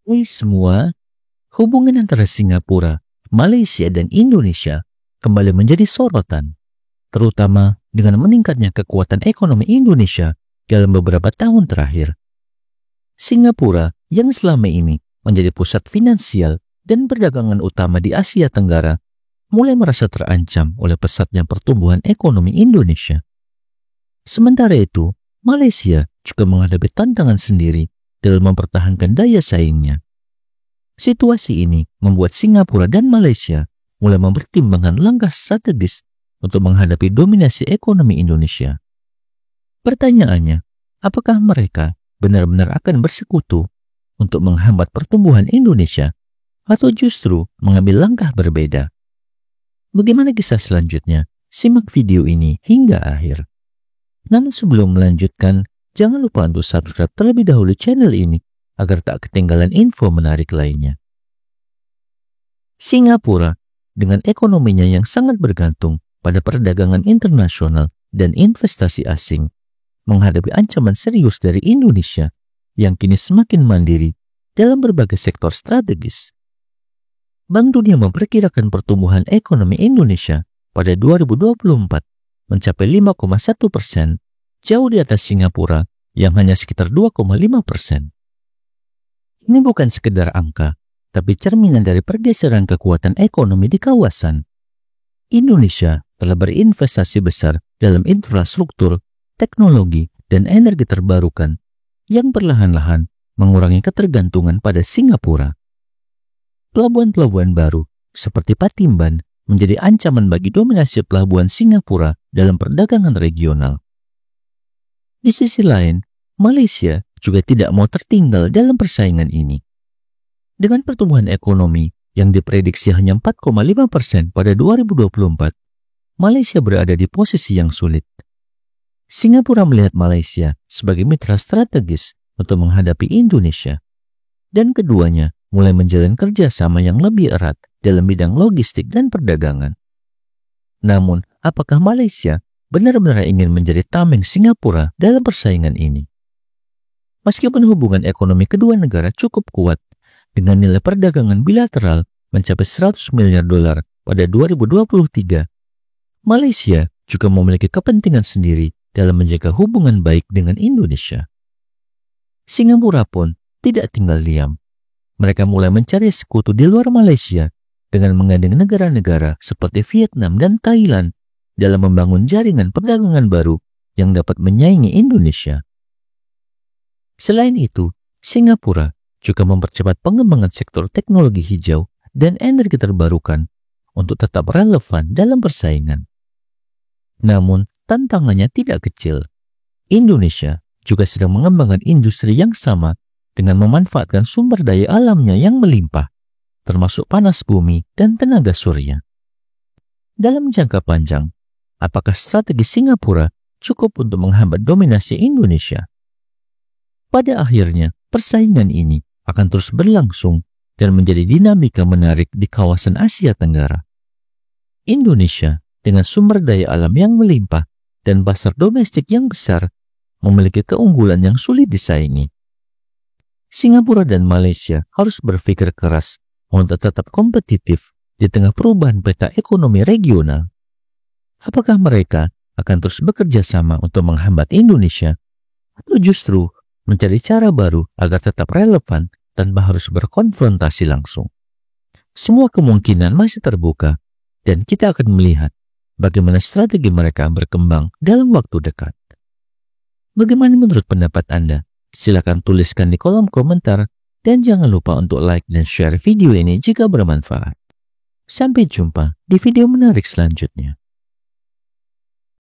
Hai semua, hubungan antara Singapura, Malaysia, dan Indonesia kembali menjadi sorotan, terutama dengan meningkatnya kekuatan ekonomi Indonesia dalam beberapa tahun terakhir. Singapura yang selama ini menjadi pusat finansial dan perdagangan utama di Asia Tenggara mulai merasa terancam oleh pesatnya pertumbuhan ekonomi Indonesia. Sementara itu, Malaysia juga menghadapi tantangan sendiri dalam mempertahankan daya saingnya. Situasi ini membuat Singapura dan Malaysia mulai mempertimbangkan langkah strategis untuk menghadapi dominasi ekonomi Indonesia. Pertanyaannya, apakah mereka benar-benar akan bersekutu untuk menghambat pertumbuhan Indonesia atau justru mengambil langkah berbeda? Bagaimana kisah selanjutnya? Simak video ini hingga akhir. Namun sebelum melanjutkan, jangan lupa untuk subscribe terlebih dahulu channel ini agar tak ketinggalan info menarik lainnya. Singapura dengan ekonominya yang sangat bergantung pada perdagangan internasional dan investasi asing menghadapi ancaman serius dari Indonesia yang kini semakin mandiri dalam berbagai sektor strategis. Bank Dunia memperkirakan pertumbuhan ekonomi Indonesia pada 2024 mencapai 5,1%, jauh di atas Singapura yang hanya sekitar 2,5%. Ini bukan sekedar angka, tapi cerminan dari pergeseran kekuatan ekonomi di kawasan. Indonesia telah berinvestasi besar dalam infrastruktur, teknologi, dan energi terbarukan yang perlahan-lahan mengurangi ketergantungan pada Singapura. Pelabuhan-pelabuhan baru seperti Patimban menjadi ancaman bagi dominasi pelabuhan Singapura dalam perdagangan regional. Di sisi lain, Malaysia juga tidak mau tertinggal dalam persaingan ini. Dengan pertumbuhan ekonomi yang diprediksi hanya 4,5% pada 2024, Malaysia berada di posisi yang sulit. Singapura melihat Malaysia sebagai mitra strategis untuk menghadapi Indonesia, dan keduanya mulai menjalin kerjasama yang lebih erat dalam bidang logistik dan perdagangan. Namun, apakah Malaysia benar-benar ingin menjadi tameng Singapura dalam persaingan ini? Meskipun hubungan ekonomi kedua negara cukup kuat dengan nilai perdagangan bilateral mencapai 100 miliar dolar pada 2023, Malaysia juga memiliki kepentingan sendiri dalam menjaga hubungan baik dengan Indonesia. Singapura pun tidak tinggal diam. Mereka mulai mencari sekutu di luar Malaysia dengan menggandeng negara-negara seperti Vietnam dan Thailand dalam membangun jaringan perdagangan baru yang dapat menyaingi Indonesia. Selain itu, Singapura juga mempercepat pengembangan sektor teknologi hijau dan energi terbarukan untuk tetap relevan dalam persaingan. Namun, tantangannya tidak kecil. Indonesia juga sedang mengembangkan industri yang sama dengan memanfaatkan sumber daya alamnya yang melimpah, termasuk panas bumi dan tenaga surya. Dalam jangka panjang, apakah strategi Singapura cukup untuk menghambat dominasi Indonesia? Pada akhirnya, persaingan ini akan terus berlangsung dan menjadi dinamika menarik di kawasan Asia Tenggara. Indonesia dengan sumber daya alam yang melimpah dan pasar domestik yang besar memiliki keunggulan yang sulit disaingi. Singapura dan Malaysia harus berpikir keras untuk tetap kompetitif di tengah perubahan peta ekonomi regional. Apakah mereka akan terus bekerja sama untuk menghambat Indonesia atau justru mencari cara baru agar tetap relevan tanpa harus berkonfrontasi langsung? Semua kemungkinan masih terbuka dan kita akan melihat bagaimana strategi mereka berkembang dalam waktu dekat. Bagaimana menurut pendapat Anda? Silakan tuliskan di kolom komentar dan jangan lupa untuk like dan share video ini jika bermanfaat. Sampai jumpa di video menarik selanjutnya.